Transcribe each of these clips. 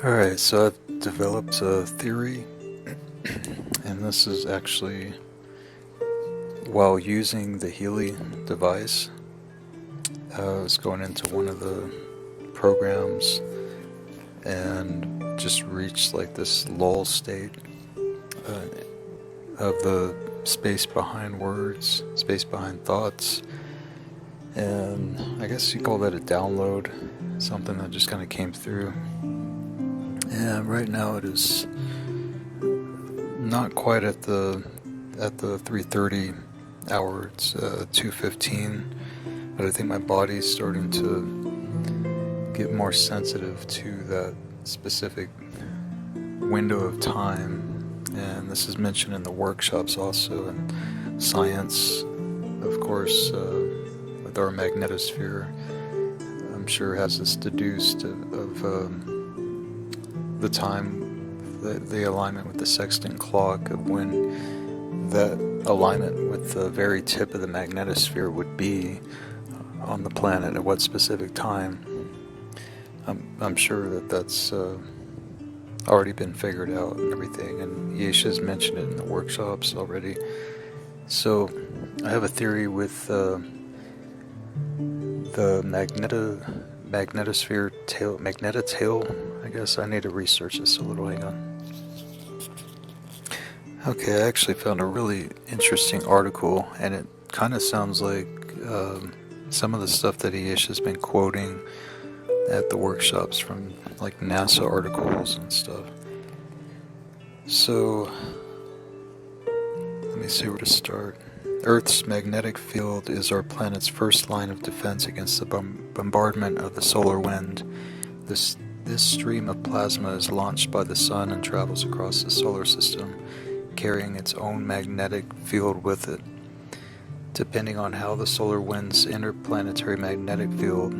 Alright, so I've developed a theory, and this is actually while using the Healy device. I was going into one of the programs and just reached like this lull state of the space behind words, space behind thoughts, and I guess you call that a download, something that just kind of came through. And right now it is not quite at the 3:30 hour. It's 2:15, but I think my body's starting to get more sensitive to that specific window of time. And this is mentioned in the workshops also, and science, of course, with our magnetosphere, I'm sure has this deduced of the time, the alignment with the sextant clock of when that alignment with the very tip of the magnetosphere would be on the planet at what specific time. I'm sure that that's already been figured out and everything, and Yesha's mentioned it in the workshops already. So I have a theory with the Magnetotail, I guess. I need to research this a little, hang on. Okay, I actually found a really interesting article, and it kind of sounds like some of the stuff that Yesha's been quoting at the workshops from like NASA articles and stuff. So let me see where to start. Earth's magnetic field is our planet's first line of defense against the bombardment of the solar wind. This stream of plasma is launched by the sun and travels across the solar system, carrying its own magnetic field with it. Depending on how the solar wind's interplanetary magnetic field,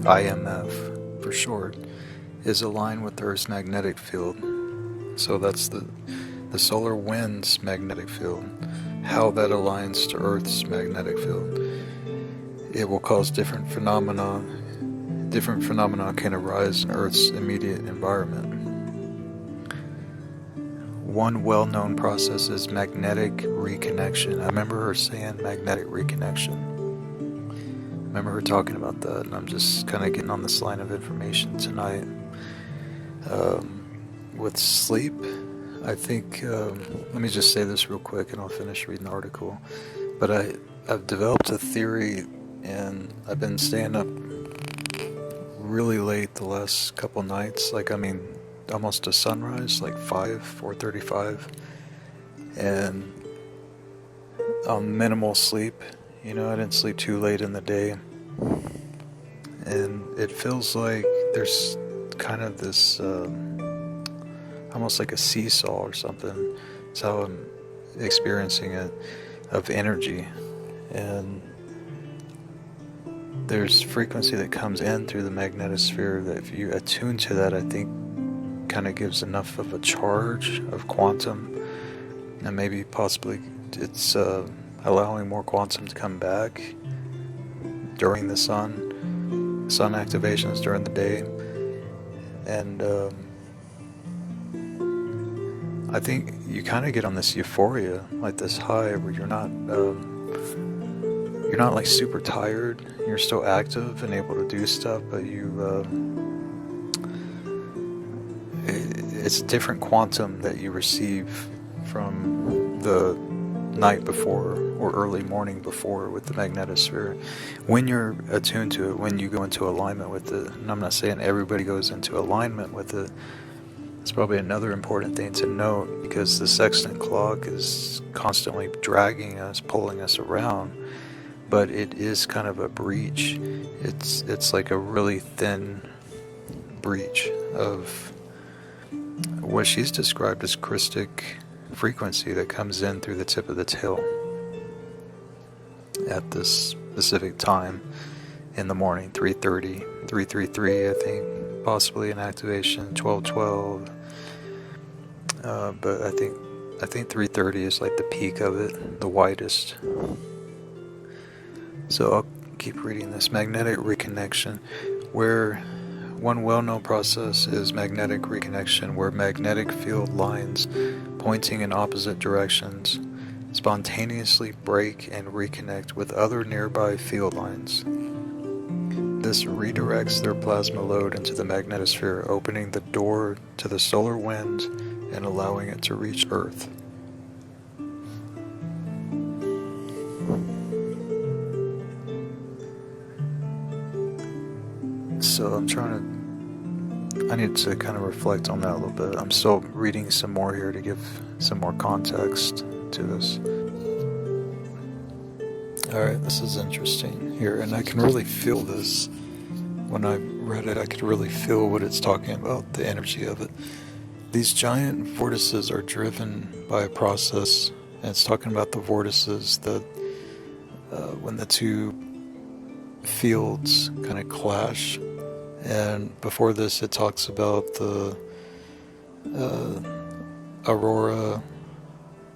IMF for short, is aligned with Earth's magnetic field. So that's the solar wind's magnetic field, how that aligns to Earth's magnetic field. It will cause different phenomena. Different phenomena can arise in Earth's immediate environment. One well-known process is magnetic reconnection. I remember her saying magnetic reconnection. I remember her talking about that, and I'm just kind of getting on this line of information tonight. With sleep, I think, let me just say this real quick and I'll finish reading the article. But I've developed a theory, and I've been staying up really late the last couple nights, almost to sunrise, like 4:35, and on minimal sleep. I didn't sleep too late in the day, and it feels like there's kind of this almost like a seesaw or something. It's how I'm experiencing it, of energy, and there's frequency that comes in through the magnetosphere that if you attune to that, I think kind of gives enough of a charge of quantum, and maybe possibly it's allowing more quantum to come back during the sun activations during the day. And I think you kind of get on this euphoria, like this high where you're not like super tired. You're still active and able to do stuff, but it's a different quantum that you receive from the night before or early morning before with the magnetosphere. When you're attuned to it, when you go into alignment with it, and I'm not saying everybody goes into alignment with it. It's probably another important thing to note, because the sextant clock is constantly dragging us, pulling us around, but it is kind of a breach. It's like a really thin breach of what she's described as crystic frequency that comes in through the tip of the tail at this specific time in the morning, 3:30, 3:33, I think, possibly an activation, 12:12. But I think 3:30 is like the peak of it, the widest. So I'll keep reading this. Magnetic reconnection. Where One well-known process is magnetic reconnection, where magnetic field lines pointing in opposite directions spontaneously break and reconnect with other nearby field lines. This redirects their plasma load into the magnetosphere, opening the door to the solar wind and allowing it to reach Earth. So I need to kind of reflect on that a little bit. I'm still reading some more here to give some more context to this. Alright, this is interesting here, and I can really feel this. When I read it, I could really feel what it's talking about, the energy of it. These giant vortices are driven by a process, and it's talking about the vortices that when the two fields kind of clash. And before this, it talks about the aurora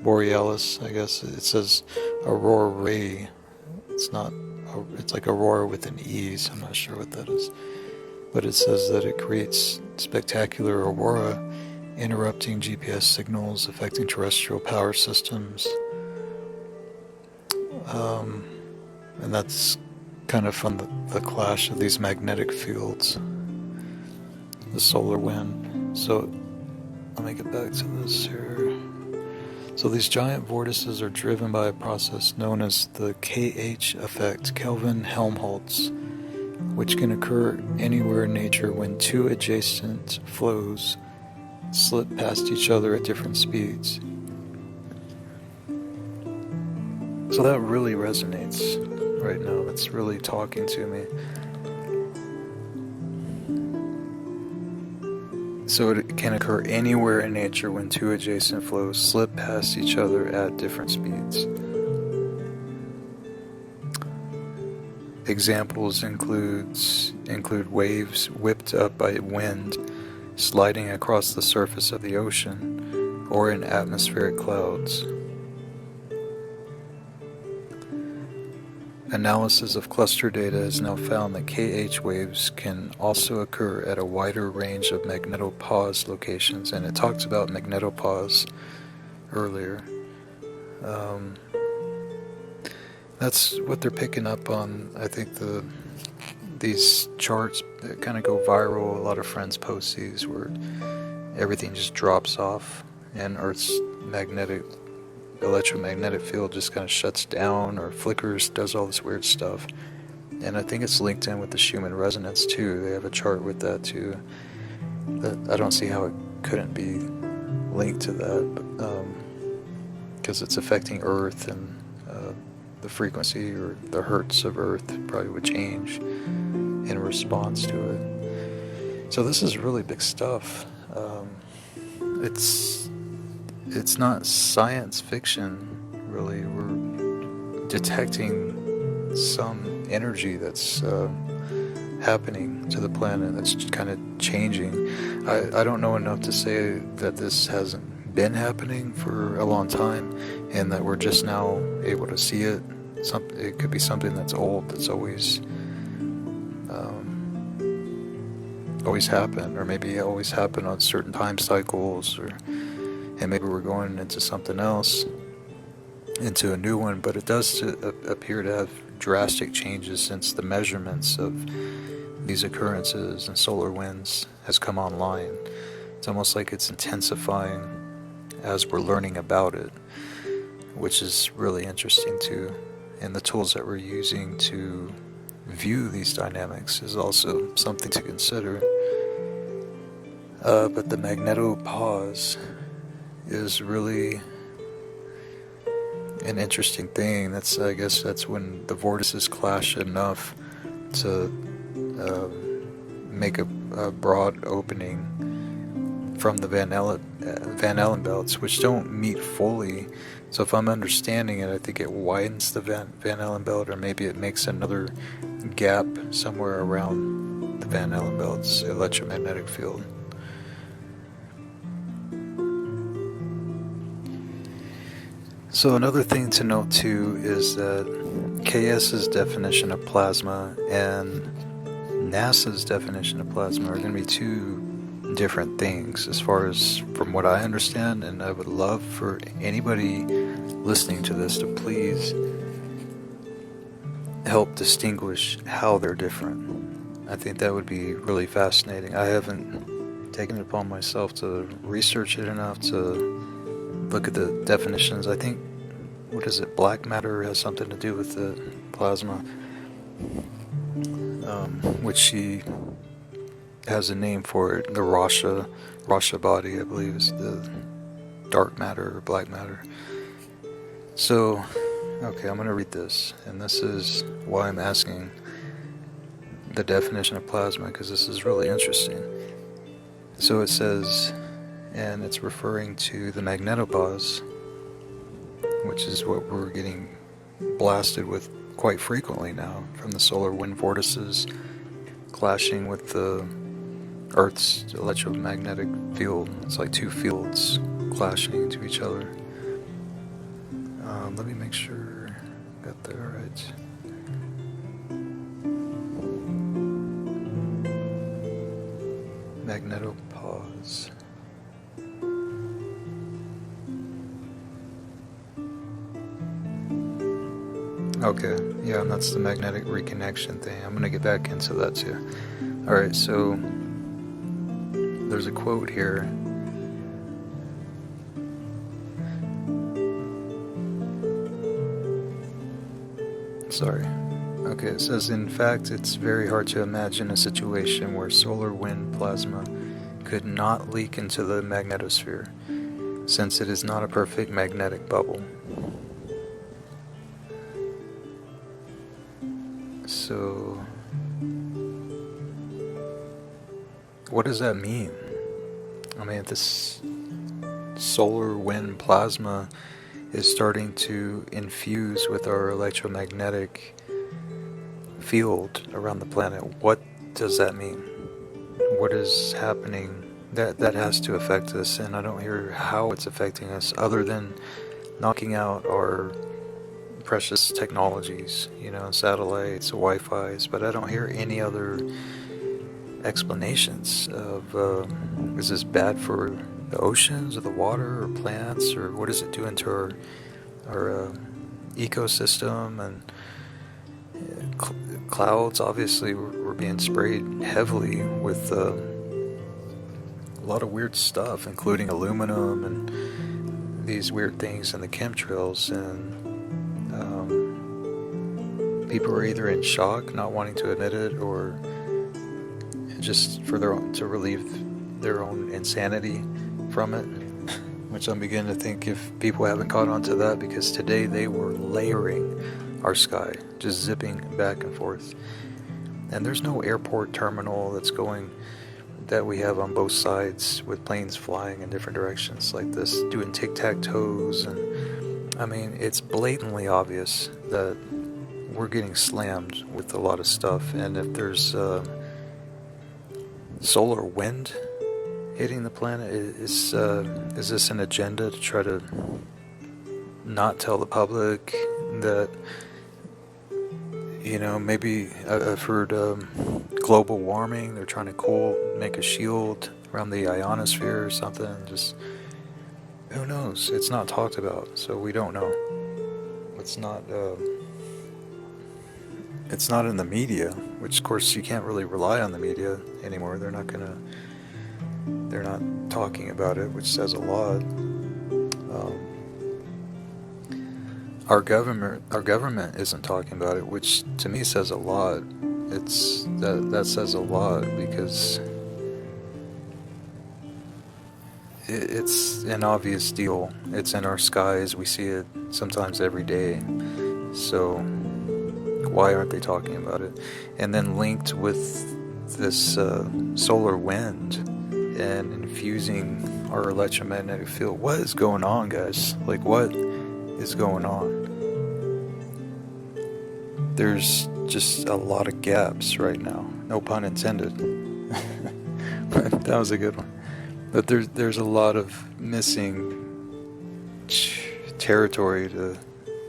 borealis, I guess. It says aurora ray. It's like aurora with an E, so I'm not sure what that is. But it says that it creates spectacular aurora, interrupting GPS signals, affecting terrestrial power systems. And that's kind of from the clash of these magnetic fields, the solar wind. So let me get back to this here. So these giant vortices are driven by a process known as the KH effect, Kelvin-Helmholtz, which can occur anywhere in nature when two adjacent flows slip past each other at different speeds. So that really resonates right now. It's really talking to me. So it can occur anywhere in nature when two adjacent flows slip past each other at different speeds. Examples include waves whipped up by wind sliding across the surface of the ocean or in atmospheric clouds. Analysis of cluster data has now found that KH waves can also occur at a wider range of magnetopause locations, and it talked about magnetopause earlier. That's what they're picking up on. I think these charts that kind of go viral, a lot of friends post these where everything just drops off and Earth's electromagnetic field just kind of shuts down or flickers, does all this weird stuff. And I think it's linked in with the Schumann resonance too. They have a chart with that too. I don't see how it couldn't be linked to that, because it's affecting Earth, and the frequency or the hertz of Earth probably would change in response to it. So this is really big stuff. It's not science fiction, really. We're detecting some energy that's happening to the planet that's kind of changing. I don't know enough to say that this hasn't been happening for a long time and that we're just now able to see it. It could be something that's old, that's always happened, or maybe always happened on certain time cycles, and maybe we're going into something else, into a new one. But it does appear to have drastic changes since the measurements of these occurrences and solar winds has come online. It's almost like it's intensifying as we're learning about it, which is really interesting too. And the tools that we're using to view these dynamics is also something to consider. But the magnetopause is really an interesting thing. I guess that's when the vortices clash enough to make a broad opening from the Van Allen belts, which don't meet fully. So if I'm understanding it, I think it widens the Van Allen belt, or maybe it makes another gap somewhere around the Van Allen belt's electromagnetic field. So another thing to note too is that KS's definition of plasma and NASA's definition of plasma are going to be two different things as far as from what I understand, and I would love for anybody listening to this to please help distinguish how they're different. I think that would be really fascinating. I haven't taken it upon myself to research it enough to look at the definitions. I think, what is it, black matter has something to do with the plasma, which she has a name for it. The Rasha body, I believe, is the dark matter or black matter. So, okay, I'm going to read this, and this is why I'm asking the definition of plasma, because this is really interesting. So it says, and it's referring to the magnetopause, which is what we're getting blasted with quite frequently now from the solar wind vortices clashing with the Earth's electromagnetic field. It's like two fields clashing into each other. Let me make sure I got that right. Magnetopause. Okay, yeah, and that's the magnetic reconnection thing. I'm going to get back into that too. Alright, so there's a quote here. Sorry. Okay, it says, in fact, it's very hard to imagine a situation where solar wind plasma could not leak into the magnetosphere, since it is not a perfect magnetic bubble. So, what does that mean? I mean, if this solar wind plasma is starting to infuse with our electromagnetic field around the planet, what does that mean? What is happening? That has to affect us, and I don't hear how it's affecting us other than knocking out our precious technologies, satellites, Wi-Fi's, but I don't hear any other explanations of is this bad for the oceans or the water or plants, or what does it do into our ecosystem? And clouds, obviously we're being sprayed heavily with a lot of weird stuff, including aluminum and these weird things in the chemtrails, and people are either in shock, not wanting to admit it, or just to relieve their own insanity from it, which I'm beginning to think if people haven't caught on to that, because today they were layering our sky, just zipping back and forth, and there's no airport terminal that we have on both sides with planes flying in different directions like this, doing tic-tac-toes, and I mean, it's blatantly obvious that we're getting slammed with a lot of stuff. And if there's solar wind hitting the planet, is this an agenda to try to not tell the public that, maybe I've heard global warming, they're trying to make a shield around the ionosphere or something, just who knows? It's not talked about, so we don't know. It's not in the media, which of course you can't really rely on the media anymore. They're not talking about it, which says a lot. Our government isn't talking about it, which to me says a lot. That says a lot, because it's an obvious deal. It's in our skies. We see it sometimes every day. So why aren't they talking about it? And then linked with this solar wind and infusing our electromagnetic field. What is going on, guys? Like, what is going on? There's just a lot of gaps right now. No pun intended. That was a good one. But there's a lot of missing territory to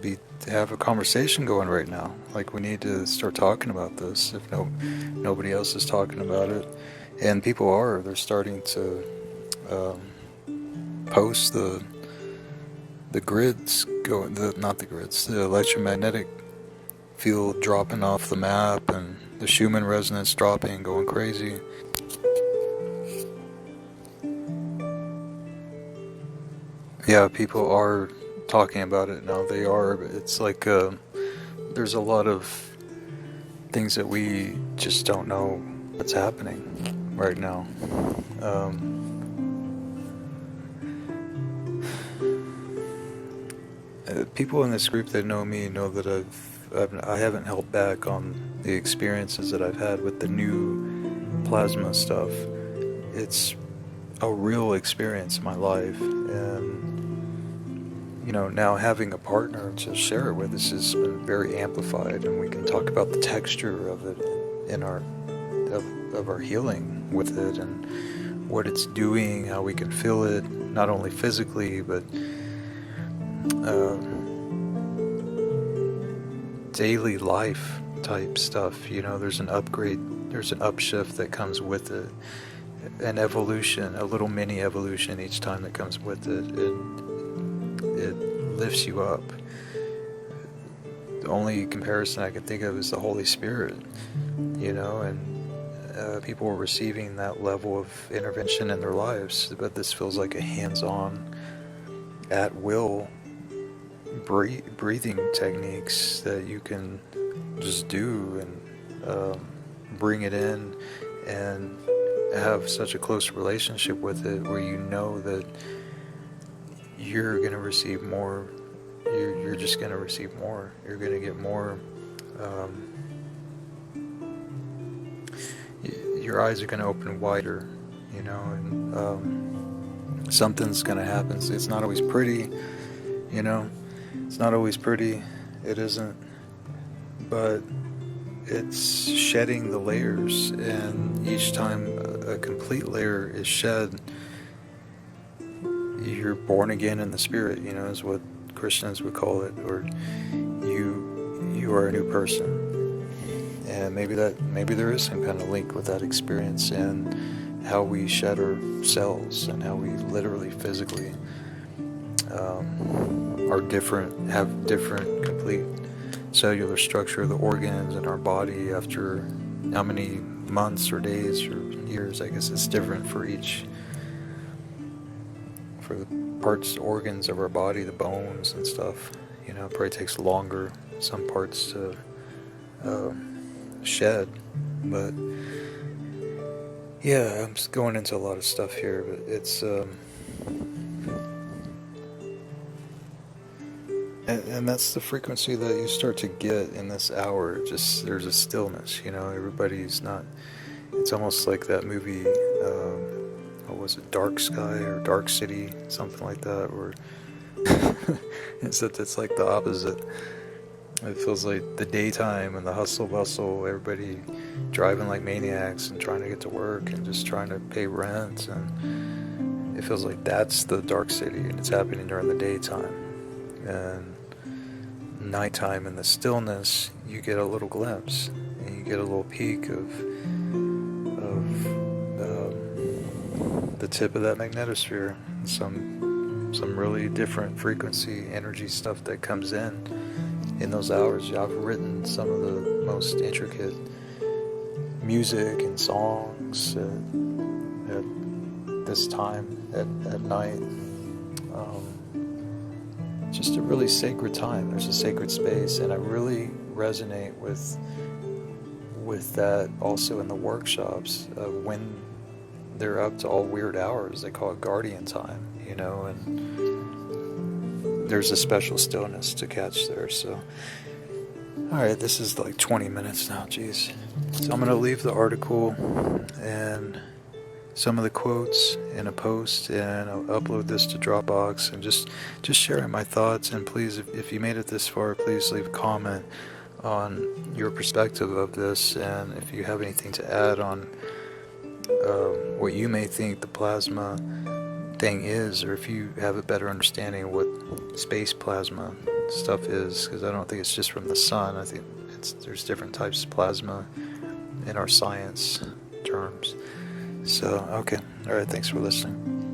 be to have a conversation going right now. Like, we need to start talking about this if nobody else is talking about it. And people are. They're starting to post the grids going, not the grids, the electromagnetic field dropping off the map, and the Schumann resonance dropping and going crazy. Yeah, people are talking about it now. They are. But it's like there's a lot of things that we just don't know what's happening right now. People in this group that know me know that I haven't held back on the experiences that I've had with the new plasma stuff. It's a real experience in my life, and now having a partner to share it with us has been very amplified, and we can talk about the texture of it in of our healing with it, and what it's doing, how we can feel it, not only physically but daily life type stuff. There's an upgrade, there's an upshift that comes with it, an evolution, a little mini evolution each time that comes with it. It lifts you up. The only comparison I can think of is the Holy Spirit, and people are receiving that level of intervention in their lives, but this feels like a hands-on, at will breathing techniques that you can just do and bring it in and have such a close relationship with it, where you know that you're going to receive more. You're just going to receive more. You're going to get more. Your eyes are going to open wider, and something's going to happen. It's not always pretty, It's not always pretty. It isn't. But it's shedding the layers, and each time a complete layer is shed, you're born again in the spirit, is what Christians would call it, or you are a new person. And maybe there is some kind of link with that experience and how we shed our cells, and how we literally physically are different, have different complete cellular structure of the organs in our body after how many months or days or years. I guess it's different for the parts, organs of our body, the bones and stuff. It probably takes longer, some parts to shed. But yeah, I'm just going into a lot of stuff here, but it's and that's the frequency that you start to get in this hour. Just, there's a stillness, everybody's not, it's almost like that movie, what was it, Dark Sky or Dark City, something like that, where it's like the opposite. It feels like the daytime and the hustle bustle, everybody driving like maniacs and trying to get to work and just trying to pay rent, and it feels like that's the dark city, and it's happening during the daytime. And nighttime, in the stillness, you get a little glimpse, and you get a little peek of the tip of that magnetosphere, some really different frequency, energy stuff that comes in those hours. I've written some of the most intricate music and songs at this time at night. Just a really sacred time. There's a sacred space, and I really resonate with that also in the workshops of when they're up to all weird hours. They call it guardian time, and there's a special stillness to catch there. So, alright, this is like 20 minutes now, geez. So I'm going to leave the article and some of the quotes in a post, and I'll upload this to Dropbox, and just sharing my thoughts. And please, if you made it this far, please leave a comment on your perspective of this, and if you have anything to add on what you may think the plasma thing is, or if you have a better understanding of what space plasma stuff is, because I don't think it's just from the sun. I think there's different types of plasma in our science terms. So, okay. Alright, thanks for listening.